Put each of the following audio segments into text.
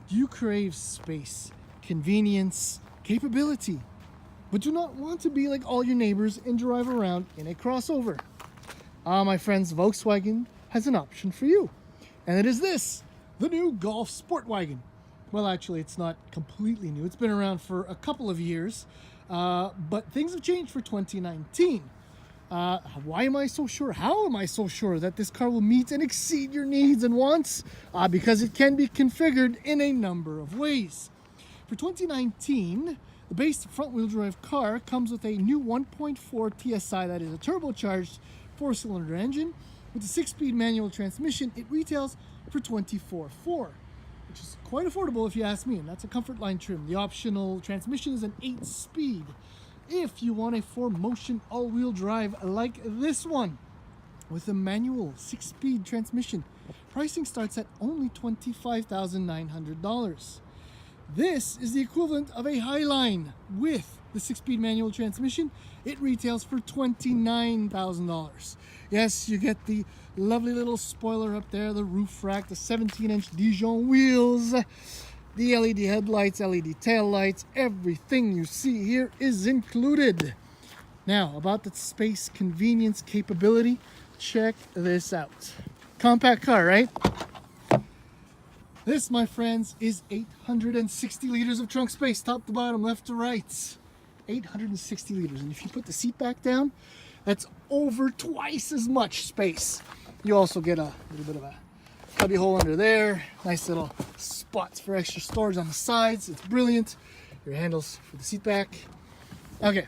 Do you crave space, convenience, capability, but do not want to be like all your neighbors and drive around in a crossover? My friends, Volkswagen has an option for you. And it is this, the new Golf Sportwagen. Well, actually, it's not completely new. It's been around for a couple of years, but things have changed for 2019. Why am I so sure? How am I so sure that this car will meet and exceed your needs and wants? Because it can be configured in a number of ways. For 2019, the base front-wheel drive car comes with a new 1.4 TSI, that is a turbocharged 4-cylinder engine. With a 6-speed manual transmission, it retails for $24,400, which is quite affordable if you ask me, and that's a comfort line trim. The optional transmission is an 8-speed. If you want a 4MOTION all-wheel drive like this one, with a manual 6-speed transmission, pricing starts at only $25,900. This is the equivalent of a Highline with the 6-speed manual transmission. It retails for $29,000. Yes, you get the lovely little spoiler up there, the roof rack, the 17-inch Dijon wheels, the LED headlights, LED tail lights. Everything you see here is included. Now, about the space, convenience, capability, check this out. Compact car, right? This, my friends, is 860 liters of trunk space, top to bottom, left to right. 860 liters. And if you put the seat back down, that's over twice as much space. You also get a little bit of a cubby hole under there. Nice little spots for extra storage on the sides. It's brilliant. Your handles for the seat back. Okay,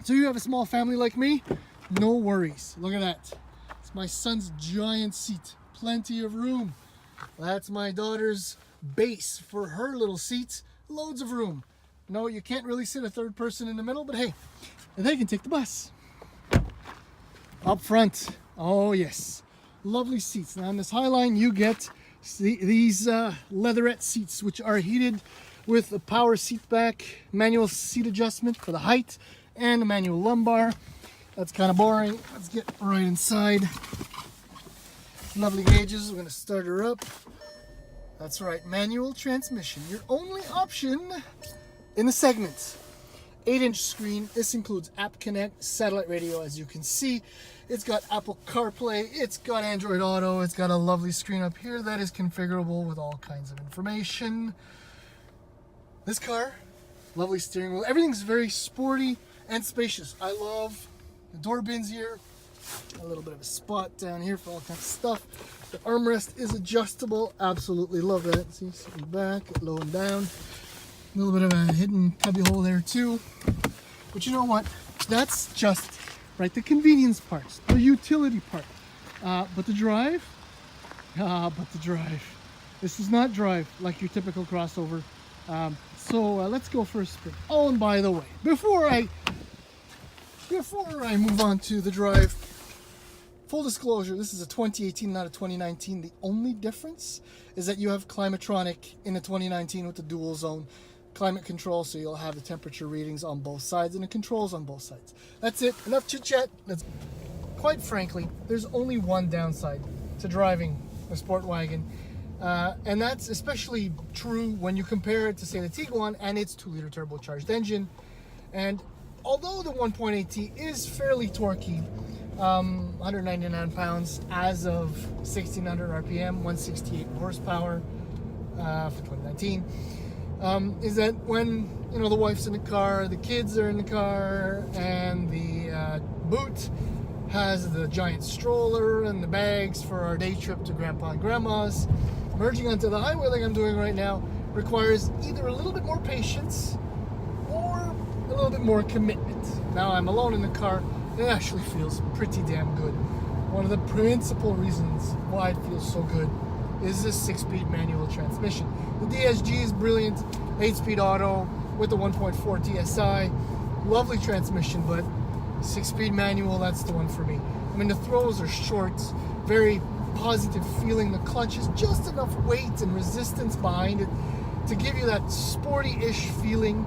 so you have a small family like me? No worries. Look at that. It's my son's giant seat. Plenty of room. That's my daughter's base for her little seats. Loads of room. No, you can't really sit a third person in the middle, but hey, they can take the bus. Up front, oh yes, lovely seats. Now in this Highline, you get these leatherette seats, which are heated with a power seat back, manual seat adjustment for the height, and a manual lumbar. That's kind of boring. Let's get right inside. Lovely gauges. We're going to start her up. That's right, manual transmission. Your only option in the segment. 8-inch screen. This includes App Connect, satellite radio, as you can see. It's got Apple CarPlay. It's got Android Auto. It's got a lovely screen up here that is configurable with all kinds of information. This car, lovely steering wheel. Everything's very sporty and spacious. I love the door bins here. A little bit of a spot down here for all kinds of stuff. The armrest is adjustable. Absolutely love that. See, sitting back, low and down. A little bit of a hidden cubby hole there too. But you know what? That's just right, the convenience parts, the utility part. But the drive, this is not drive like your typical crossover. So let's go for a spin. Oh, and by the way, before I move on to the drive, full disclosure, this is a 2018, not a 2019. The only difference is that you have Climatronic in the 2019 with the dual zone climate control, so you'll have the temperature readings on both sides and the controls on both sides. That's it. Enough chit chat. Quite frankly, there's only one downside to driving a Sportwagen, and that's especially true when you compare it to, say, the Tiguan and its 2-liter turbocharged engine. And although the 1.8T is fairly torquey, 199 pounds as of 1600 RPM, 168 horsepower for 2019. Is that when, you know, the wife's in the car, the kids are in the car, and the boot has the giant stroller and the bags for our day trip to Grandpa and Grandma's, merging onto the highway like I'm doing right now requires either a little bit more patience or a little bit more commitment. Now I'm alone in the car. It actually feels pretty damn good. One of the principal reasons why it feels so good is this 6-speed manual transmission. The DSG is brilliant, 8-speed auto with the 1.4 TSI. Lovely transmission, but 6-speed manual, that's the one for me. I mean, the throws are short, very positive feeling. The clutch is just enough weight and resistance behind it to give you that sporty-ish feeling.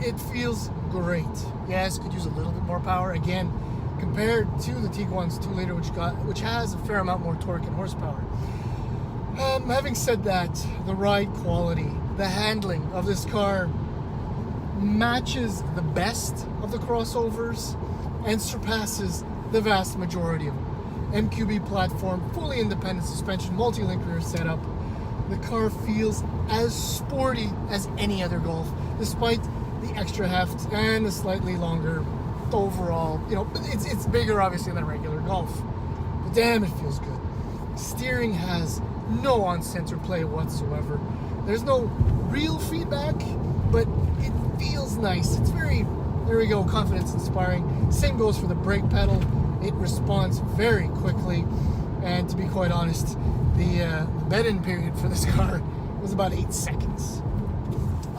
It feels great. Yes, could use a little bit more power. Again, compared to the Tiguan's 2-liter, which has a fair amount more torque and horsepower. Having said that, the ride quality, the handling of this car matches the best of the crossovers and surpasses the vast majority of them. MQB platform, fully independent suspension, multi-link rear setup. The car feels as sporty as any other Golf, despite the extra heft and the slightly longer overall, it's bigger obviously than a regular Golf. But damn, it feels good. Steering has no on-center play whatsoever. There's no real feedback, but it feels nice. It's very, there we go, confidence inspiring. Same goes for the brake pedal. It responds very quickly, and to be quite honest, the bed-in period for this car was about 8 seconds.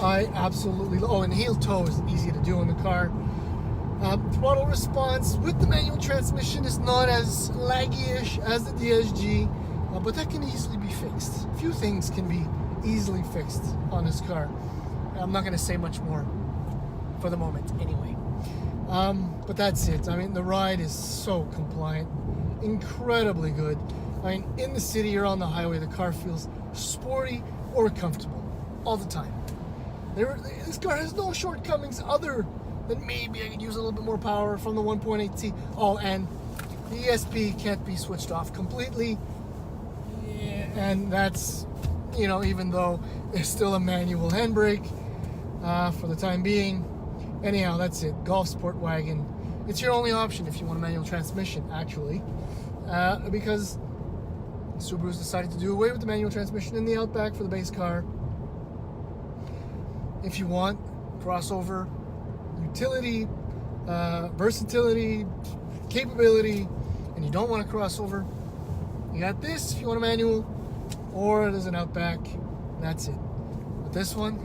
I absolutely, and heel toe is easy to do in the car. Throttle response with the manual transmission is not as laggy-ish as the DSG, but that can easily be fixed. A few things can be easily fixed on this car. I'm not going to say much more for the moment anyway. But that's it. I mean, the ride is so compliant, incredibly good. I mean, in the city or on the highway, the car feels sporty or comfortable all the time. This car has no shortcomings other than maybe I could use a little bit more power from the 1.8T. Oh, and the ESP can't be switched off completely. Yeah, and that's, even though there's still a manual handbrake for the time being. Anyhow, that's it. Golf Sportwagen. It's your only option if you want a manual transmission, actually, because Subaru's decided to do away with the manual transmission in the Outback for the base car. If you want crossover, utility, versatility, capability, and you don't want a crossover, you got this if you want a manual, or there's an Outback. That's it. But this one,